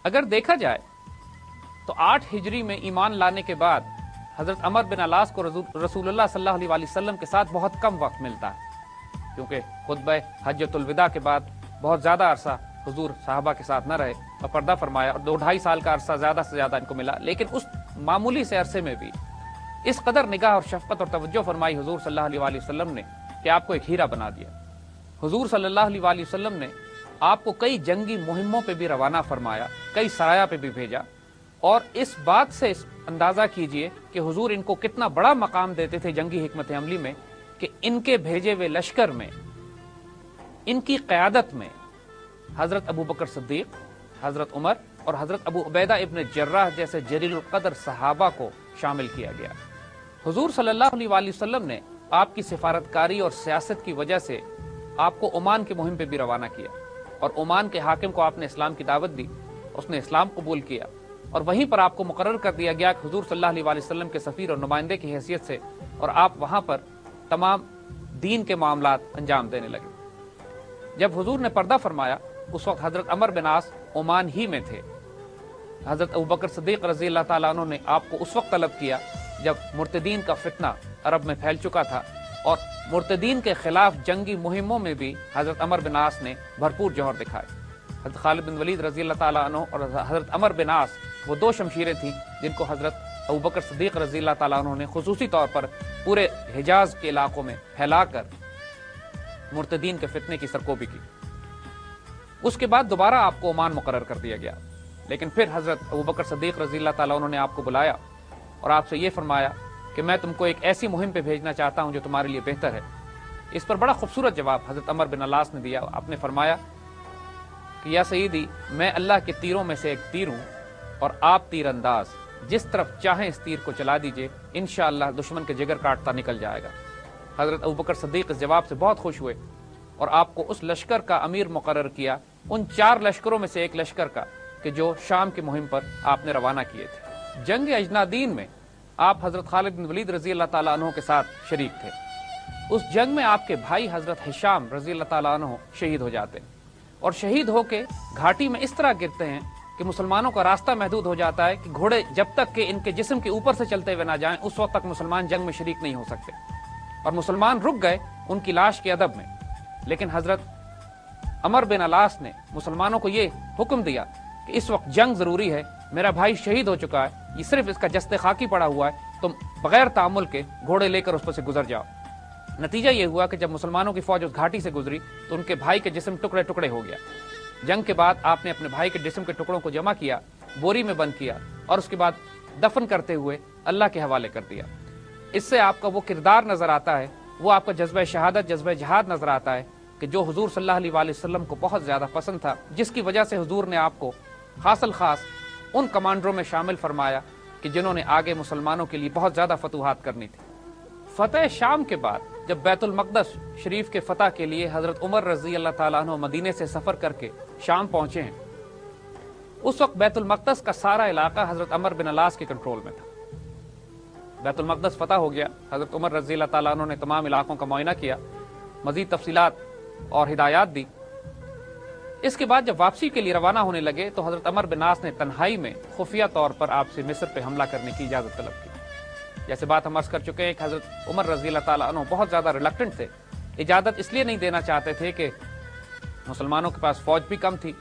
اگر دیکھا جائے تو 8 ہجری میں ایمان لانے کے بعد حضرت عمر بن علاس کو رسول اللہ صلی اللہ علیہ وسلم کے ساتھ بہت کم وقت ملتا ہے، کیونکہ خطبہ حجۃ الوداع کے بعد بہت زیادہ عرصہ حضور صحابہ کے ساتھ نہ رہے اور پردہ فرمایا، اور 2-2.5 سال کا عرصہ زیادہ سے زیادہ ان کو ملا، لیکن اس معمولی سے عرصے میں بھی اس قدر نگاہ اور شفقت اور توجہ فرمائی حضور صلی اللہ علیہ وسلم نے کہ آپ کو ایک ہیرا بنا دیا۔ حضور صلی اللہ علیہ وسلم نے آپ کو کئی جنگی مہموں پہ بھی روانہ فرمایا، کئی سرایا پہ بھی بھیجا، اور اس بات سے اندازہ کیجئے کہ حضور ان کو کتنا بڑا مقام دیتے تھے جنگی حکمت عملی میں، کہ ان کے بھیجے ہوئے لشکر میں ان کی قیادت میں حضرت ابو بکر صدیق، حضرت عمر اور حضرت ابو عبیدہ ابن جراح جیسے جلیل القدر صحابہ کو شامل کیا گیا۔ حضور صلی اللہ علیہ وسلم نے آپ کی سفارتکاری اور سیاست کی وجہ سے آپ کو عمان کی مہم پہ بھی روانہ کیا، اور عمان کے حاکم کو آپ نے اسلام کی دعوت دی، اس نے اسلام قبول کیا، اور وہیں پر آپ کو مقرر کر دیا گیا کہ حضور صلی اللہ علیہ وسلم کے سفیر اور نمائندے کی حیثیت سے، اور آپ وہاں پر تمام دین کے معاملات انجام دینے لگے۔ جب حضور نے پردہ فرمایا اس وقت حضرت عمر بن عاص عمان ہی میں تھے۔ حضرت ابو بکر صدیق رضی اللہ تعالیٰ عنہ نے آپ کو اس وقت طلب کیا جب مرتدین کا فتنہ عرب میں پھیل چکا تھا، اور مرتدین کے خلاف جنگی مہموں میں بھی حضرت عمر بن عاص نے بھرپور جوہر دکھائے۔ حضرت خالد بن ولید رضی اللہ تعالیٰ عنہ اور حضرت عمر بن عاص وہ 2 شمشیریں تھیں جن کو حضرت ابو بکر صدیق رضی اللہ تعالیٰ عنہ نے خصوصی طور پر پورے حجاز کے علاقوں میں پھیلا کر مرتدین کے فتنے کی سرکوبی کی۔ اس کے بعد دوبارہ آپ کو عمان مقرر کر دیا گیا، لیکن پھر حضرت ابو بکر صدیق رضی اللہ تعالیٰ عنہ نے آپ کو بلایا اور آپ سے یہ فرمایا کہ میں تم کو ایک ایسی مہم پہ بھیجنا چاہتا ہوں جو تمہارے لیے بہتر ہے۔ اس پر بڑا خوبصورت جواب حضرت عمر بن علاس نے دیا۔ آپ نے فرمایا کہ یا سیدی، میں اللہ کے تیروں میں سے ایک تیر ہوں، اور آپ تیر انداز، جس طرف چاہیں اس تیر کو چلا دیجئے، انشاءاللہ دشمن کے جگر کاٹتا نکل جائے گا۔ حضرت ابو بکر صدیق اس جواب سے بہت خوش ہوئے اور آپ کو اس لشکر کا امیر مقرر کیا، ان 4 لشکروں میں سے ایک لشکر کا کہ جو شام کی مہم پر آپ نے روانہ کیے تھے۔ جنگ اجنادین میں آپ حضرت خالد بن ولید رضی اللہ تعالیٰ عنہ کے ساتھ شریک تھے۔ اس جنگ میں آپ کے بھائی حضرت ہشام رضی اللہ تعالیٰ عنہ شہید ہو جاتے ہیں، اور شہید ہو کے گھاٹی میں اس طرح گرتے ہیں کہ مسلمانوں کا راستہ محدود ہو جاتا ہے کہ گھوڑے جب تک کہ ان کے جسم کے اوپر سے چلتے ہوئے نہ جائیں اس وقت تک مسلمان جنگ میں شریک نہیں ہو سکتے، اور مسلمان رک گئے ان کی لاش کے ادب میں۔ لیکن حضرت عمر بن علاس نے مسلمانوں کو یہ حکم دیا کہ اس وقت جنگ ضروری ہے، میرا بھائی شہید ہو چکا ہے، یہ صرف اس کا جسد خاکی پڑا ہوا ہے، تم بغیر تعامل کے گھوڑے لے کر اس پر سے گزر جاؤ۔ نتیجہ یہ ہوا کہ جب مسلمانوں کی فوج اس گھاٹی سے گزری تو ان کے بھائی کے جسم ٹکڑے ٹکڑے ہو گیا۔ جنگ کے بعد آپ نے اپنے بھائی کے جسم کے ٹکڑوں کو جمع کیا، بوری میں بند کیا، اور اس کے بعد دفن کرتے ہوئے اللہ کے حوالے کر دیا۔ اس سے آپ کا وہ کردار نظر آتا ہے، وہ آپ کا جذبہ شہادت، جذبہ جہاد نظر آتا ہے کہ جو حضور صلی اللہ علیہ وسلم کو بہت زیادہ پسند تھا، جس کی وجہ سے حضور نے آپ کو خاص الخاص ان کمانڈروں میں شامل فرمایا کہ جنہوں نے آگے مسلمانوں کے لیے بہت زیادہ فتوحات کرنی تھی۔ فتح شام کے بعد جب بیت المقدس شریف کے فتح کے لیے حضرت عمر رضی اللہ تعالیٰ عنہ مدینے سے سفر کر کے شام پہنچے ہیں، اس وقت بیت المقدس کا سارا علاقہ حضرت عمر بن علاس کے کنٹرول میں تھا۔ بیت المقدس فتح ہو گیا، حضرت عمر رضی اللہ تعالیٰ عنہ نے تمام علاقوں کا معائنہ کیا، مزید تفصیلات اور ہدایات دی۔ اس کے بعد جب واپسی کے لیے روانہ ہونے لگے تو حضرت عمر بن عاص نے تنہائی میں خفیہ طور پر آپ سے مصر پہ حملہ کرنے کی اجازت طلب کی۔ جیسے بات ہم عرض کر چکے ہیں کہ حضرت عمر رضی اللہ تعالیٰ عنہ بہت زیادہ ریلکٹنٹ تھے، اجازت اس لیے نہیں دینا چاہتے تھے کہ مسلمانوں کے پاس فوج بھی کم تھی،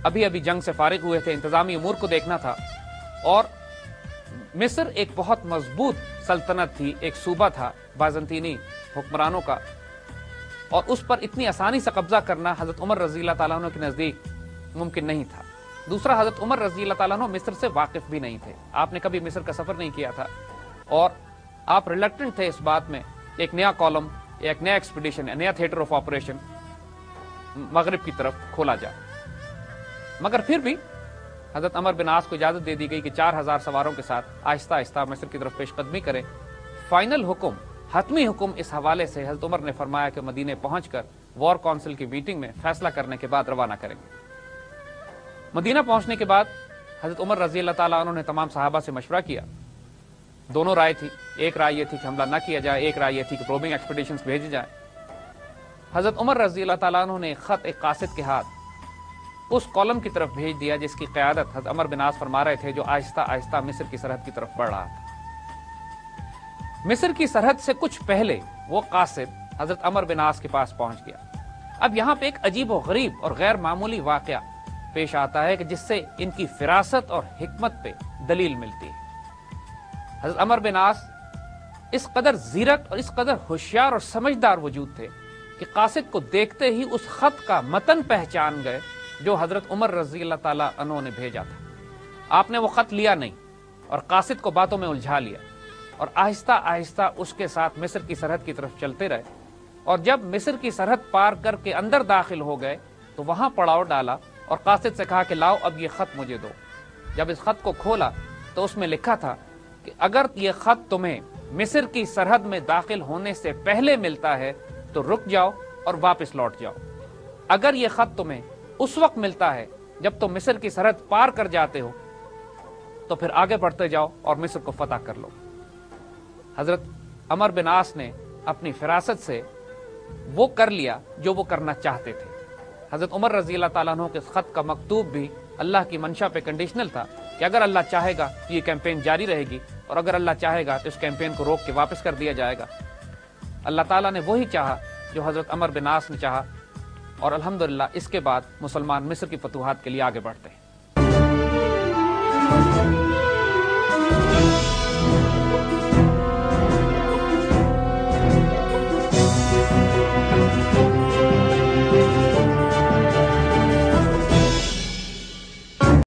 ابھی ابھی جنگ سے فارغ ہوئے تھے، انتظامی امور کو دیکھنا تھا، اور مصر ایک بہت مضبوط سلطنت تھی، ایک صوبہ تھا بازنطینی حکمرانوں کا، اور اس پر اتنی آسانی سے قبضہ کرنا حضرت عمر رضی اللہ تعالیٰ عنہ کے نزدیک ممکن نہیں تھا۔ دوسرا، حضرت عمر رضی اللہ تعالیٰ عنہ مصر سے واقف بھی نہیں تھے، آپ نے کبھی مصر کا سفر نہیں کیا تھا، اور آپ ریلکٹنٹ تھے اس بات میں ایک نیا کالم، ایک نیا ایکسپیڈیشن، نیا تھیٹر آف آپریشن مغرب کی طرف کھولا جائے۔ مگر پھر بھی حضرت عمر بن عاص کو اجازت دے دی گئی کہ 4000 سواروں کے ساتھ آہستہ آہستہ مصر کی طرف پیش قدمی کریں۔ فائنل حکم، حتمی حکم اس حوالے سے حضرت عمر نے فرمایا کہ مدینے پہنچ کر وار کونسل کی میٹنگ میں فیصلہ کرنے کے بعد روانہ کریں گے۔ مدینہ پہنچنے کے بعد حضرت عمر رضی اللہ تعالیٰ عنہ نے تمام صحابہ سے مشورہ کیا۔ دونوں رائے تھی، ایک رائے یہ تھی کہ حملہ نہ کیا جائے، ایک رائے یہ تھی کہ پروبنگ ایکسپیڈیشنز بھیجے جائیں۔ حضرت عمر رضی اللہ تعالیٰ عنہ نے خط ایک قاصد کے ہاتھ اس کالم کی طرف بھیج دیا جس کی قیادت حضرت عمر بن عاص فرما رہے تھے، جو آہستہ آہستہ مصر کی سرحد کی طرف بڑھ رہا تھا۔ مصر کی سرحد سے کچھ پہلے وہ قاصد حضرت عمر بن عاص کے پاس پہنچ گیا۔ اب یہاں پہ ایک عجیب و غریب اور غیر معمولی واقعہ پیش آتا ہے کہ جس سے ان کی فراست اور حکمت پہ دلیل ملتی ہے۔ حضرت عمر بن عاص اس قدر زیرک اور اس قدر ہوشیار اور سمجھدار وجود تھے کہ قاصد کو دیکھتے ہی اس خط کا متن پہچان گئے جو حضرت عمر رضی اللہ تعالیٰ عنہ نے بھیجا تھا۔ آپ نے وہ خط لیا نہیں اور قاصد کو باتوں میں الجھا لیا اور آہستہ آہستہ اس کے ساتھ مصر کی سرحد کی طرف چلتے رہے، اور جب مصر کی سرحد پار کر کے اندر داخل ہو گئے تو وہاں پڑاؤ ڈالا اور قاصد سے کہا کہ لاؤ اب یہ خط مجھے دو۔ جب اس خط کو کھولا تو اس میں لکھا تھا کہ اگر یہ خط تمہیں مصر کی سرحد میں داخل ہونے سے پہلے ملتا ہے تو رک جاؤ اور واپس لوٹ جاؤ، اگر یہ خط تمہیں اس وقت ملتا ہے جب تم مصر کی سرحد پار کر جاتے ہو تو پھر آگے بڑھتے جاؤ اور مصر کو فتح کر لو۔ حضرت عمر بن عاص نے اپنی فراست سے وہ کر لیا جو وہ کرنا چاہتے تھے۔ حضرت عمر رضی اللہ تعالیٰ عنہ کے خط کا مکتوب بھی اللہ کی منشا پہ کنڈیشنل تھا کہ اگر اللہ چاہے گا تو یہ کیمپین جاری رہے گی، اور اگر اللہ چاہے گا تو اس کیمپین کو روک کے واپس کر دیا جائے گا۔ اللہ تعالیٰ نے وہی چاہا جو حضرت عمر بن عاص نے چاہا، اور الحمدللہ اس کے بعد مسلمان مصر کی فتوحات کے لیے آگے بڑھتے ہیں۔